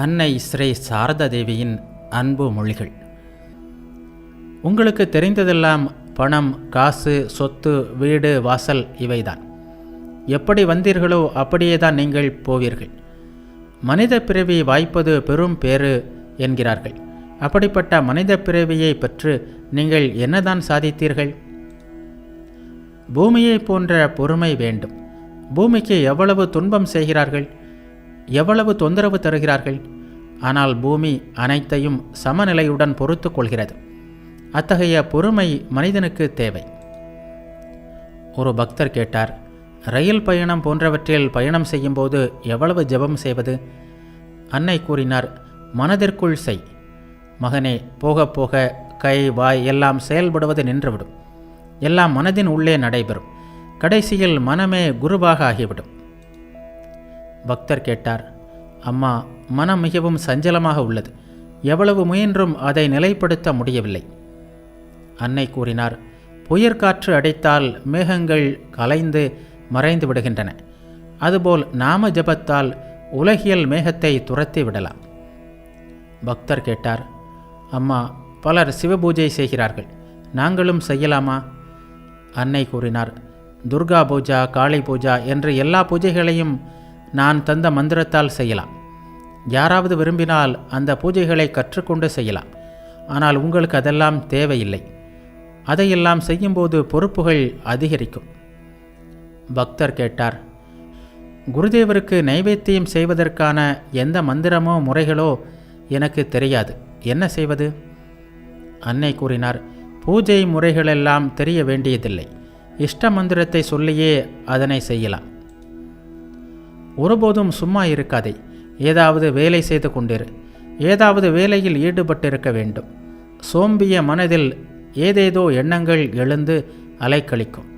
அன்னை ஸ்ரீ சாரதா தேவியின் அன்பு மொழிகள். உங்களுக்கு தெரிந்ததெல்லாம் பணம், காசு, சொத்து, வீடு, வாசல் இவைதான். எப்படி வந்தீர்களோ அப்படியே தான் நீங்கள் போவீர்கள். மனித பிறவி வாய்ப்பது பெரும் பேறு என்கிறார்கள். அப்படிப்பட்ட மனித பிறவியை பெற்று நீங்கள் என்னதான் சாதித்தீர்கள்? பூமியை போன்ற பொறுமை வேண்டும். பூமிக்கு எவ்வளவு துன்பம் செய்கிறார்கள், எவ்வளவு தொந்தரவு தருகிறார்கள். ஆனால் பூமி அனைத்தையும் சமநிலையுடன் பொறுத்து கொள்கிறது. அத்தகைய பொறுமை மனிதனுக்கு தேவை. ஒரு பக்தர் கேட்டார், ரயில் பயணம் போன்றவற்றில் பயணம் செய்யும்போது எவ்வளவு ஜெபம் செய்வது? அன்னை கூறினார், மனதிற்குள் செய் மகனே. போக போக கை, வாய் எல்லாம் செயல்படுவது நின்றுவிடும். எல்லாம் மனதின் உள்ளே நடைபெறும். கடைசியில் மனமே குருவாக ஆகிவிடும். பக்தர் கேட்டார், அம்மா, மனம் மிகவும் சஞ்சலமாக உள்ளது. எவ்வளவு முயன்றும் அதை நிலைப்படுத்த முடியவில்லை. அன்னை கூறினார், புயற்காற்று அடைத்தால் மேகங்கள் கலைந்து மறைந்து விடுகின்றன. அதுபோல் நாம ஜபத்தால் உலகியல் மேகத்தை துரத்தி விடலாம். பக்தர் கேட்டார், அம்மா, பலர் சிவபூஜை செய்கிறார்கள், நாங்களும் செய்யலாமா? அன்னை கூறினார், துர்கா பூஜா, காளி பூஜா என்று எல்லா பூஜைகளையும் நான் தந்த மந்திரத்தால் செய்யலாம். யாராவது விரும்பினால் அந்த பூஜைகளை கற்றுக்கொண்டு செய்யலாம். ஆனால் உங்களுக்கு அதெல்லாம் தேவையில்லை. அதையெல்லாம் செய்யும்போது பொறுப்புகள் அதிகரிக்கும். பக்தர் கேட்டார், குருதேவருக்கு நைவேத்தியம் செய்வதற்கான எந்த மந்திரமோ முறைகளோ எனக்கு தெரியாது, என்ன செய்வது? அன்னை கூறினார், பூஜை முறைகளெல்லாம் தெரிய வேண்டியதில்லை. இஷ்ட மந்திரத்தை சொல்லியே அதனை செய்யலாம். ஒருபோதும் சும்மா இருக்காதே. ஏதாவது வேலை செய்து கொண்டிரு. ஏதாவது வேலையில் ஈடுபட்டிருக்க வேண்டும். சோம்பிய மனதில் ஏதேதோ எண்ணங்கள் எழுந்து அலைக்கழிக்கும்.